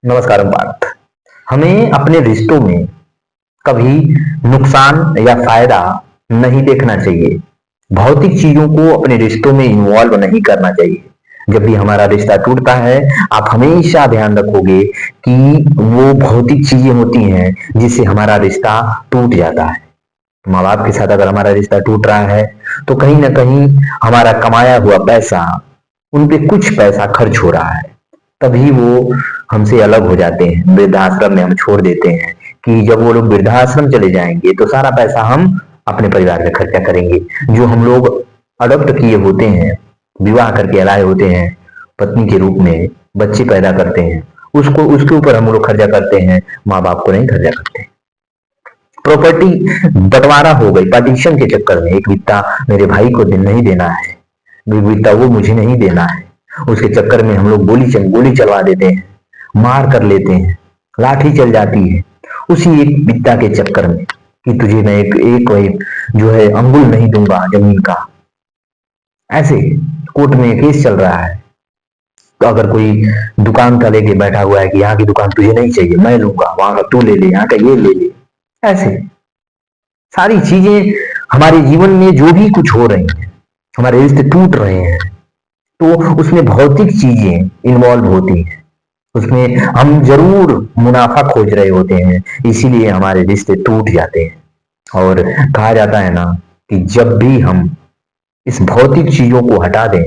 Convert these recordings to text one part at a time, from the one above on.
नमस्कार पार्थ। हमें अपने रिश्तों में कभी नुकसान या फायदा नहीं देखना चाहिए। भौतिक चीजों को अपने रिश्तों में इन्वॉल्व नहीं करना चाहिए। जब भी हमारा रिश्ता टूटता है, आप हमेशा ध्यान रखोगे कि वो भौतिक चीजें होती हैं जिससे हमारा रिश्ता टूट जाता है। माँ बाप के साथ अगर हमारा रिश्ता टूट रहा है तो कहीं ना कहीं हमारा कमाया हुआ पैसा, उन पे कुछ पैसा खर्च हो रहा है, तभी वो हमसे अलग हो जाते हैं, वृद्धाश्रम में हम छोड़ देते हैं कि जब वो लोग वृद्धाश्रम चले जाएंगे तो सारा पैसा हम अपने परिवार में खर्चा करेंगे। जो हम लोग अडॉप्ट किए होते हैं, विवाह करके लाए होते हैं, पत्नी के रूप में बच्चे पैदा करते हैं, उसको उसके ऊपर हम लोग खर्चा करते हैं, माँ बाप को नहीं खर्चा करते। प्रॉपर्टी बंटवारा हो गई पार्टीशन के चक्कर में। एक बित्ता मेरे भाई को नहीं देना है, एक बित्ता वो मुझे नहीं देना है, उसके चक्कर में हम लोग गोली चलवा देते हैं, मार कर लेते हैं, लाठी चल जाती है उसी एक बित्ता के चक्कर में कि तुझे मैं एक जो है अंगुल नहीं दूंगा जमीन का। ऐसे कोर्ट में केस चल रहा है। तो अगर कोई दुकान का लेके बैठा हुआ है कि यहाँ की दुकान तुझे नहीं चाहिए, मैं लूंगा, वहां का तू ले ले, यहाँ का ये ले ले। ऐसे सारी चीजें हमारे जीवन में जो भी कुछ हो रही हैं, हमारे रिश्ते टूट रहे हैं, तो उसमें भौतिक चीजें इन्वॉल्व होती हैं। उसमें हम जरूर मुनाफा खोज रहे होते हैं, इसीलिए हमारे रिश्ते टूट जाते हैं। और कहा जाता है ना कि जब भी हम इस भौतिक चीजों को हटा दें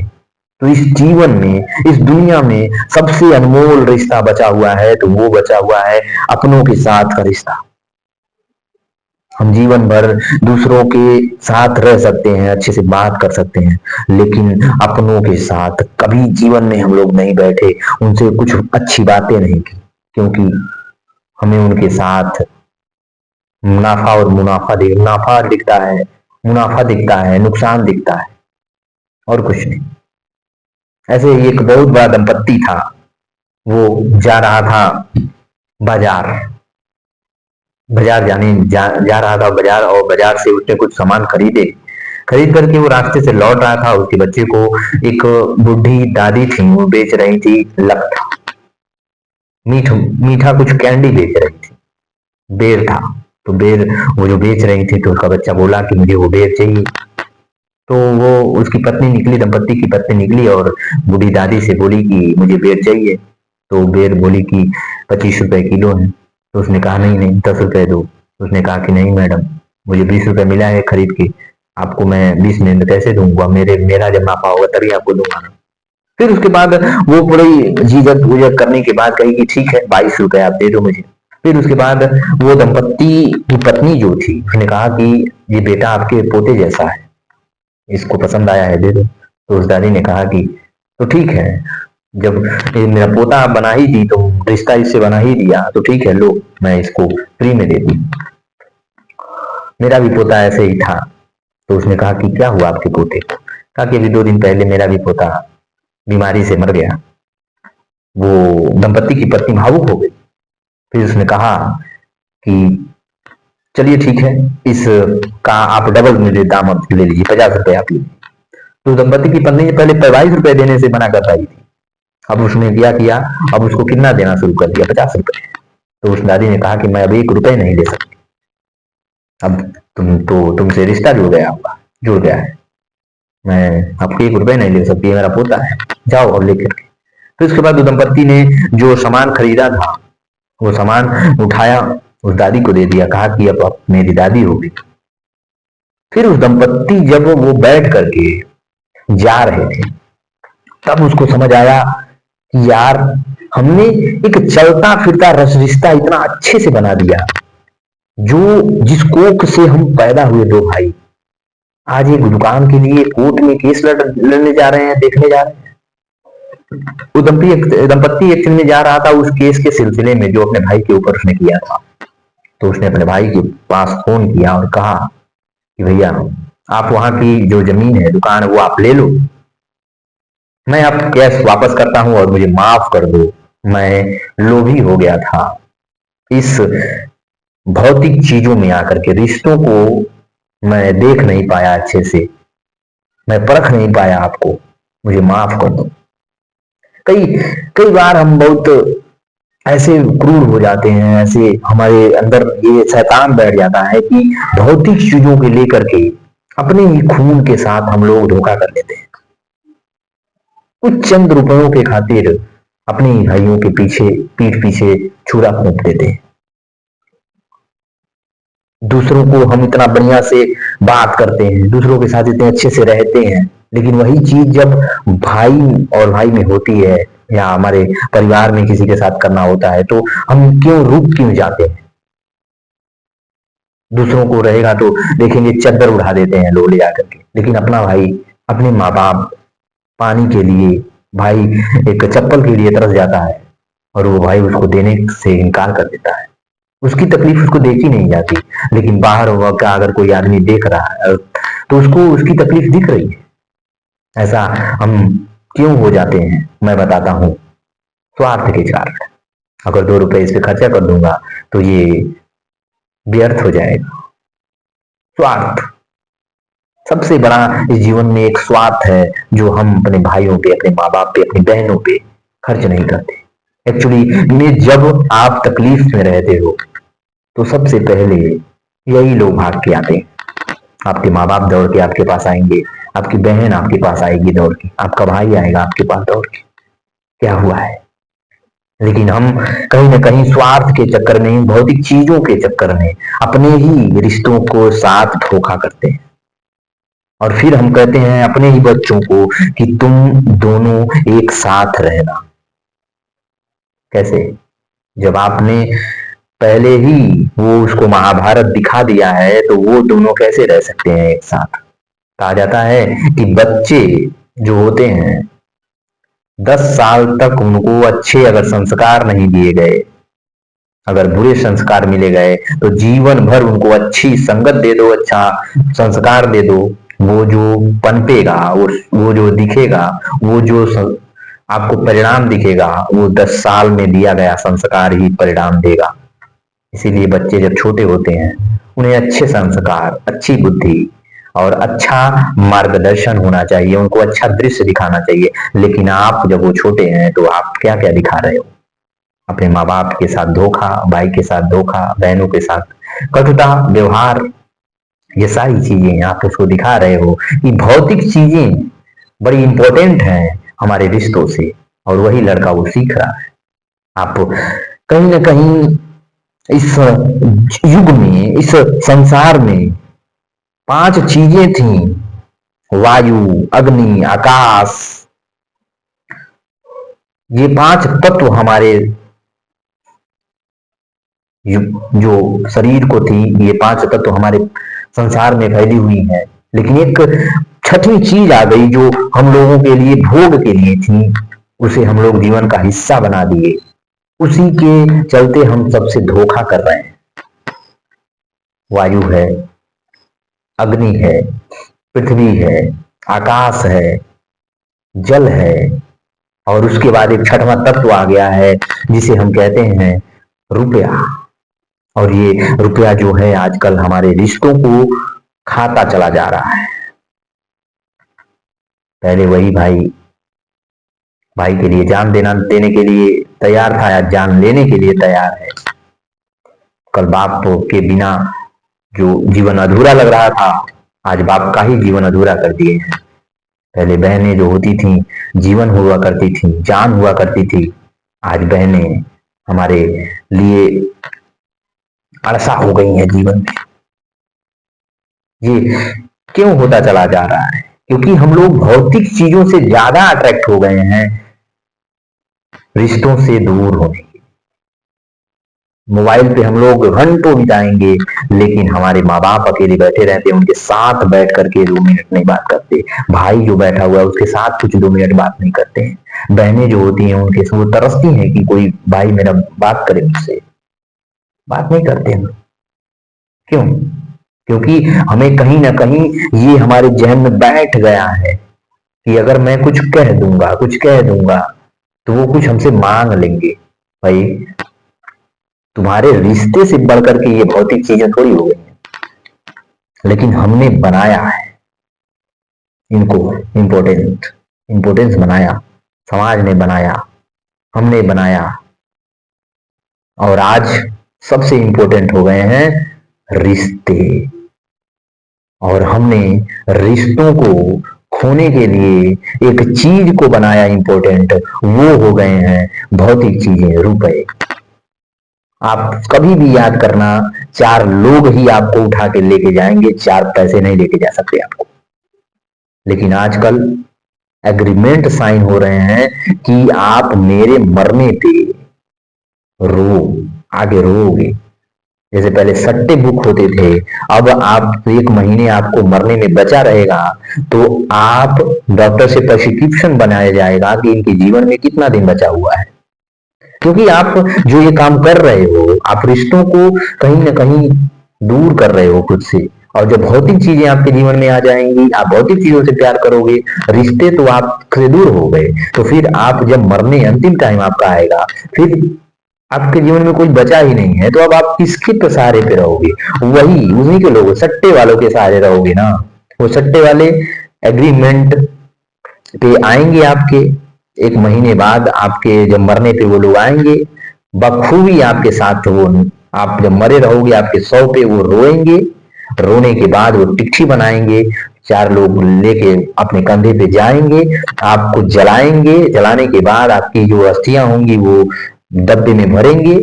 तो इस जीवन में, इस दुनिया में सबसे अनमोल रिश्ता बचा हुआ है, तो वो बचा हुआ है अपनों के साथ का रिश्ता। हम जीवन भर दूसरों के साथ रह सकते हैं, अच्छे से बात कर सकते हैं, लेकिन अपनों के साथ कभी जीवन में हम लोग नहीं बैठे, उनसे कुछ अच्छी बातें नहीं की, क्योंकि हमें उनके साथ मुनाफा दिखता है, मुनाफा दिखता है, नुकसान दिखता है, और कुछ नहीं। ऐसे ही एक बहुत बड़ा दंपत्ति था, वो जा रहा था बाजार, जा रहा था बाजार, और बाजार से उसने कुछ सामान खरीद करके वो रास्ते से लौट रहा था। उसके बच्चे को एक बुढ़ी दादी थी, वो बेच रही थी लक, मीठा कुछ कैंडी बेच रही थी, बेर था। तो बेर वो जो बेच रही थी, तो उसका बच्चा बोला कि मुझे वो बेर चाहिए। तो वो उसकी पत्नी निकली, दंपत्ति की पत्नी निकली और बूढ़ी दादी से बोली कि मुझे बेर चाहिए। तो बेर बोली कि 25 रुपए किलो है। तो उसने कहा नहीं नहीं, 10 रुपए दो। उसने कहा कि नहीं मैडम, मुझे 20 रुपए मिला है खरीद के, आपको मैं 20 में कैसे दूंगा, मेरा जब नापा होगा तभी आपको दूंगा ना। फिर उसके बाद वो पूरी झिझक उजक करने के बाद कही कि ठीक है, 22 रुपए आप दे दो मुझे। फिर उसके बाद वो दंपत्ति की पत्नी जो थी, उसने कहा कि ये बेटा आपके पोते जैसा है, इसको पसंद आया है, दे दो। तो उस दादी ने कहा कि तो ठीक है, जब ये मेरा पोता बना ही दी, तो रिश्ता इससे बना ही दिया, तो ठीक है, लो मैं इसको फ्री में दे दी। मेरा भी पोता ऐसे ही था। तो उसने कहा कि क्या हुआ आपके पोते को? कहा कि अभी 2 दिन पहले मेरा भी पोता बीमारी से मर गया। वो दंपत्ति की पत्नी भावुक हो गई। फिर उसने कहा कि चलिए ठीक है, इस का आप डबल मुझे दाम अब ले लीजिए, 50 रुपए आप लीजिए। तो दंपत्ति की पत्नी ने पहले 22 रुपए देने से मना कर रही थी, अब उसने क्या किया, अब उसको कितना देना शुरू कर दिया, 50 रुपए। तो उस दादी ने कहा कि मैं अब 1 रुपए नहीं दे सकती, अब तुमसे रिश्ता जुड़ गया है, मैं आपके 1 रुपए नहीं ले सकती, मेरा पोता है, जाओ और लेकर के। फिर उसके बाद दंपत्ति ने जो सामान खरीदा था, वो सामान उठाया, उस दादी को दे दिया, कहा कि अब मेरी दादी होगी। फिर उस दंपत्ति जब वो बैठ करके जा रहे थे, तब उसको समझ आया कि यार, हमने एक चलता फिरता रिश्ता इतना अच्छे से बना दिया, जो जिस कोख से हम पैदा हुए 2 भाई, आज एक दुकान के लिए कोर्ट में केस लड़ने जा रहे हैं, देखने जा रहे हैं। वो दंपत्ति एक्शन में जा रहा था उस केस के सिलसिले में जो अपने भाई के ऊपर उसने किया था। तो उसने अपने भाई के पास फोन किया और कहा कि भैया, आप वहां की जो जमीन है, दुकान है, वो आप ले लो, मैं आप कैश वापस करता हूं और मुझे माफ कर दो, मैं लोभी हो गया था, इस भौतिक चीजों में आकर के रिश्तों को मैं देख नहीं पाया अच्छे से, मैं परख नहीं पाया आपको, मुझे माफ कर दो। कई कई बार हम बहुत ऐसे क्रूर हो जाते हैं, ऐसे हमारे अंदर ये शैतान बैठ जाता है कि भौतिक चीजों के लेकर के अपने ही खून के साथ हम लोग धोखा कर लेते हैं। कुछ चंद रुपयों के खातिर अपने ही भाइयों के पीछे पीठ पीछे छुरा फूंक देते हैं। दूसरों को हम इतना बढ़िया से बात करते हैं, दूसरों के साथ इतने अच्छे से रहते हैं, लेकिन वही चीज जब भाई और भाई में होती है या हमारे परिवार में किसी के साथ करना होता है तो हम क्यों जाते हैं। दूसरों को रहेगा तो देखेंगे चद्दर उड़ा देते हैं लोग ले जाकर के, लेकिन अपना भाई, अपने माँ बाप पानी के लिए, भाई एक चप्पल के लिए तरस जाता है और वो भाई उसको देने से इनकार कर देता है। उसकी तकलीफ उसको देखी नहीं जाती, लेकिन बाहर हुआ का अगर कोई आदमी देख रहा है तो उसको उसकी तकलीफ दिख रही है। ऐसा हम क्यों हो जाते हैं, मैं बताता हूँ। स्वार्थ के कारण। अगर 2 रुपए इस पे खर्चा कर दूंगा तो ये व्यर्थ हो जाएगा। स्वार्थ सबसे बड़ा इस जीवन में एक स्वार्थ है जो हम अपने भाइयों पे, अपने माँ बाप पे, अपनी बहनों पे खर्च नहीं करते। एक्चुअली में जब आप तकलीफ में रहते हो तो सबसे पहले यही लोग भाग के आते हैं। आपके माँ बाप दौड़ के आपके पास आएंगे, आपकी बहन आपके पास आएगी दौड़ के, आपका भाई आएगा आपके पास दौड़ के, क्या हुआ है। लेकिन हम कहीं ना कहीं स्वार्थ के चक्कर में, भौतिक चीजों के चक्कर में अपने ही रिश्तों को साथ धोखा करते हैं और फिर हम कहते हैं अपने ही बच्चों को कि तुम दोनों एक साथ रहना। कैसे? जब आपने पहले ही वो उसको महाभारत दिखा दिया है तो वो दोनों कैसे रह सकते हैं एक साथ। कहा जाता है कि बच्चे जो होते हैं 10 साल तक उनको अच्छे अगर संस्कार नहीं दिए गए, अगर बुरे संस्कार मिले गए तो जीवन भर उनको अच्छी संगत दे दो, अच्छा संस्कार दे दो, वो जो पनपेगा, वो जो दिखेगा, वो जो आपको परिणाम दिखेगा, वो 10 साल में दिया गया संस्कार ही परिणाम देगा। इसीलिए बच्चे जब छोटे होते हैं उन्हें अच्छे संस्कार, अच्छी बुद्धि और अच्छा मार्गदर्शन होना चाहिए, उनको अच्छा दृश्य दिखाना चाहिए। लेकिन आप जब वो छोटे हैं तो आप क्या क्या दिखा रहे हो? अपने माँ बाप के साथ धोखा, भाई के साथ धोखा, बहनों के साथ कटुता व्यवहार, ये सारी चीजें आप उसको दिखा रहे हो कि भौतिक चीजें बड़ी इंपॉर्टेंट हैं हमारे रिश्तों से, और वही लड़का वो सीख रहा है। आप कहीं ना कहीं इस युग में, इस संसार में 5 चीजें थी: वायु, अग्नि, आकाश। ये 5 तत्व हमारे जो शरीर को थी, ये 5 तत्व हमारे संसार में फैली हुई है। लेकिन एक छठवीं चीज आ गई जो हम लोगों के लिए भोग के लिए थी, उसे हम लोग जीवन का हिस्सा बना दिए। उसी के चलते हम सबसे धोखा कर रहे हैं। वायु है, अग्नि है, पृथ्वी है, आकाश है, जल है, और उसके बाद एक छठवां तत्व आ गया है जिसे हम कहते हैं रुपया। और ये रुपया जो है आजकल हमारे रिश्तों को खाता चला जा रहा है। पहले वही भाई भाई के लिए जान देने के लिए तैयार था, या जान लेने के लिए तैयार है। कल बाप के बिना जो जीवन अधूरा लग रहा था, आज बाप का ही जीवन अधूरा कर दिए हैं। पहले बहनें जो होती थी जीवन हुआ करती थी, जान हुआ करती थी, आज बहनें हमारे लिए अड़सा हो गई हैं जीवन में। ये क्यों होता चला जा रहा है? क्योंकि हम लोग भौतिक चीजों से ज्यादा अट्रैक्ट हो गए हैं रिश्तों से दूर होने के। मोबाइल पे हम लोग घंटों बिताएंगे, लेकिन हमारे माँ बाप अकेले बैठे रहते हैं, उनके साथ बैठ करके 2 मिनट नहीं बात करते। भाई जो बैठा हुआ है उसके साथ कुछ 2 मिनट बात नहीं करते हैं। बहनें जो होती हैं उनके वो तरसती हैं कि कोई भाई मेरा बात करे मुझसे, बात नहीं करते हैं। क्यों? क्योंकि हमें कहीं ना कहीं ये हमारे जहन में बैठ गया है कि अगर मैं कुछ कह दूंगा तो वो कुछ हमसे मांग लेंगे। भाई तुम्हारे रिश्ते से बढ़कर के ये भौतिक चीजें थोड़ी हो गई हैं, लेकिन हमने बनाया है इनको इम्पोर्टेंस बनाया, समाज ने बनाया, हमने बनाया। और आज सबसे इंपॉर्टेंट हो गए हैं रिश्ते। और हमने रिश्तों को खोने के लिए एक चीज को बनाया इंपॉर्टेंट, वो हो गए हैं भौतिक चीजें, रुपए। आप कभी भी याद करना, चार लोग ही आपको उठा के लेके जाएंगे, चार पैसे नहीं लेके जा सकते आपको। लेकिन आजकल एग्रीमेंट साइन हो रहे हैं कि आप मेरे मरने पे रो, आगे रोओगे। जैसे पहले सट्टे बुक होते थे, अब आप एक महीने आपको मरने में बचा रहेगा तो आप डॉक्टर से प्रिस्क्रिप्शन बनाया जाएगा कि इनके जीवन में कितना दिन बचा हुआ है। क्योंकि आप जो ये काम कर रहे हो, आप रिश्तों को कहीं ना कहीं दूर कर रहे हो खुद से। और जब भौतिक चीजें आपके जीवन में आ जाएंगी, आप भौतिक चीजों से प्यार करोगे, रिश्ते तो आपसे दूर हो गए, तो फिर आप जब मरने अंतिम टाइम आपका आएगा, फिर आपके जीवन में कुछ बचा ही नहीं है, तो अब आप किसके सहारे पे रहोगे? वही उन्हीं के लोग सट्टे वालों के सहारे रहोगे ना। वो सट्टे वाले एग्रीमेंट पे आएंगे आपके, एक महीने बाद आपके जब मरने पे वो लोग आएंगे, बखूबी आपके साथ वो, आप जब मरे रहोगे आपके सौ पे वो रोएंगे, रोने के बाद वो चिट्ठी बनाएंगे, चार लोग लेके अपने कंधे पे जाएंगे, आपको जलाएंगे, जलाने के बाद आपकी जो अस्थियां होंगी वो डब्बे में भरेंगे।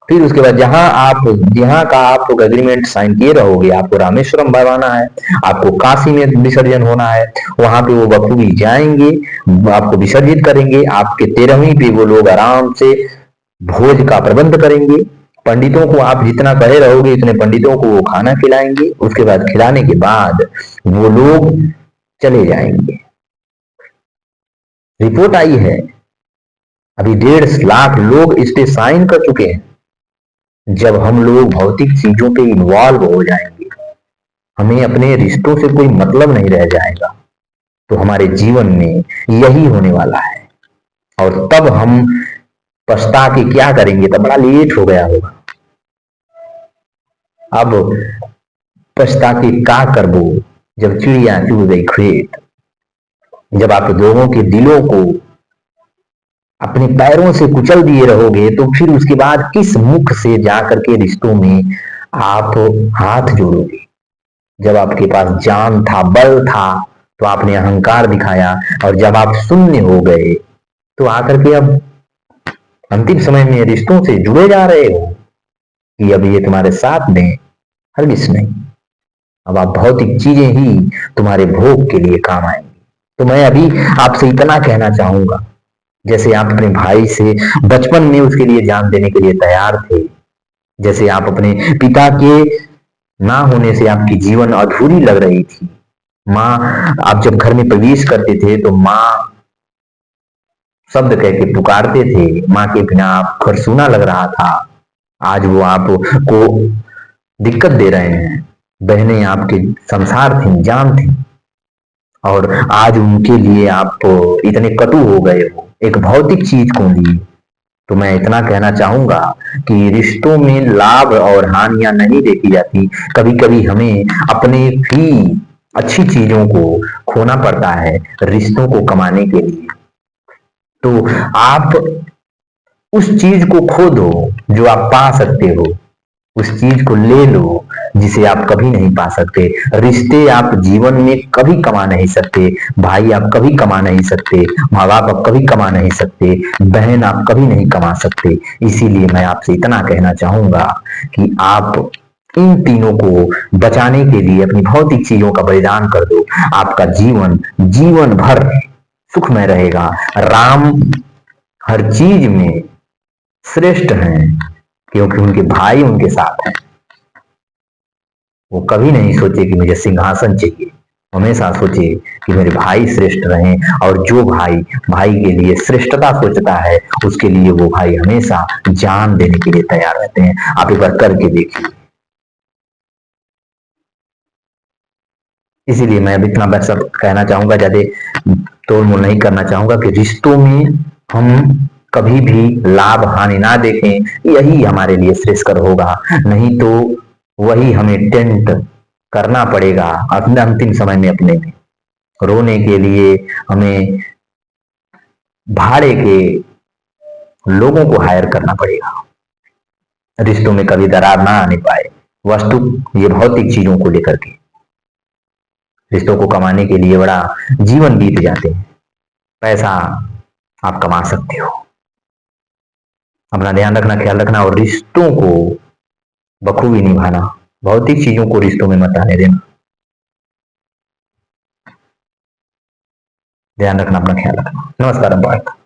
फिर उसके बाद जहां का आप लोग एग्रीमेंट साइन किए रहोगे, आपको रामेश्वरम भरवाना है, आपको काशी में विसर्जन होना है, वहां पे वो बखूबी जाएंगे, आपको विसर्जित करेंगे। आपके 13वीं पे वो लोग आराम से भोज का प्रबंध करेंगे। पंडितों को आप जितना कहे रहोगे इतने पंडितों को वो खाना खिलाएंगे। उसके बाद खिलाने के बाद वो लोग चले जाएंगे। रिपोर्ट आई है, अभी 1.5 लाख लोग इस पे साइन कर चुके हैं। जब हम लोग भौतिक चीजों पे इन्वॉल्व हो जाएंगे, हमें अपने रिश्तों से कोई मतलब नहीं रह जाएगा, तो हमारे जीवन में यही होने वाला है। और तब हम पछता के क्या करेंगे, तब बड़ा लेट हो गया होगा। अब पछता के क्या करबो, जब चिड़िया चुग गई खेत। जब आप लोगों के दिलों को अपने पैरों से कुचल दिए रहोगे, तो फिर उसके बाद किस मुख से जाकर के रिश्तों में आप हाथ जोड़ोगे? जब आपके पास जान था, बल था, तो आपने अहंकार दिखाया, और जब आप शून्य हो गए तो आकर के अब अंतिम समय में रिश्तों से जुड़े जा रहे हो कि अब ये तुम्हारे साथ में, हरगिज नहीं। अब आप भौतिक चीजें ही तुम्हारे भोग के लिए काम आएंगी। तो मैं अभी आपसे इतना कहना चाहूंगा, जैसे आप अपने भाई से बचपन में उसके लिए जान देने के लिए तैयार थे, जैसे आप अपने पिता के ना होने से आपकी जीवन अधूरी लग रही थी, माँ, आप जब घर में प्रवेश करते थे तो माँ शब्द कह के पुकारते थे, माँ के बिना आप घर सूना लग रहा था। आज वो आपको दिक्कत दे रहे हैं। बहनें आपके संसार थी, जान थी, और आज उनके लिए आप इतने कटु हो गए हो एक भौतिक चीज को लिए। तो मैं इतना कहना चाहूंगा कि रिश्तों में लाभ और हानियां नहीं देखी जाती, कभी कभी हमें अपने ही अच्छी चीजों को खोना पड़ता है रिश्तों को कमाने के लिए। तो आप उस चीज को खो दो जो आप पा सकते हो, उस चीज को ले लो जिसे आप कभी नहीं पा सकते। रिश्ते आप जीवन में कभी कमा नहीं सकते, भाई आप कभी कमा नहीं सकते, माँ बाप आप कभी कमा नहीं सकते, बहन आप कभी नहीं कमा सकते। इसीलिए मैं आपसे इतना कहना चाहूंगा कि आप इन तीनों को बचाने के लिए अपनी भौतिक चीजों का बलिदान कर दो। आपका जीवन जीवन भर सुखमय रहेगा। राम हर चीज में श्रेष्ठ हैं क्योंकि उनके भाई उनके साथ हैं। वो कभी नहीं सोचे कि मुझे सिंहासन चाहिए, हमेशा सोचे कि मेरे भाई श्रेष्ठ रहें। और जो भाई भाई के लिए श्रेष्ठता सोचता है, उसके लिए वो भाई हमेशा जान देने के लिए तैयार रहते हैं। आप एक बार करके देखिए। इसीलिए मैं अब इतना बस कहना चाहूंगा, ज्यादा तोड़ मोड़ नहीं करना चाहूंगा कि रिश्तों में हम कभी भी लाभ हानि ना देखें, यही हमारे लिए श्रेयस्कर होगा। नहीं तो वही हमें टेंट करना पड़ेगा अपने अंतिम समय में, अपने में रोने के लिए हमें भाड़े के लोगों को हायर करना पड़ेगा। रिश्तों में कभी दरार ना आने पाए। वस्तु ये भौतिक चीजों को लेकर के रिश्तों को कमाने के लिए बड़ा जीवन बीत जाते हैं। पैसा आप कमा सकते हो, अपना ध्यान रखना, ख्याल रखना और रिश्तों को बखूबी निभाना। भौतिक चीजों को रिश्तों में मत आने देना। ध्यान रखना, अपना ख्याल रखना। नमस्कार।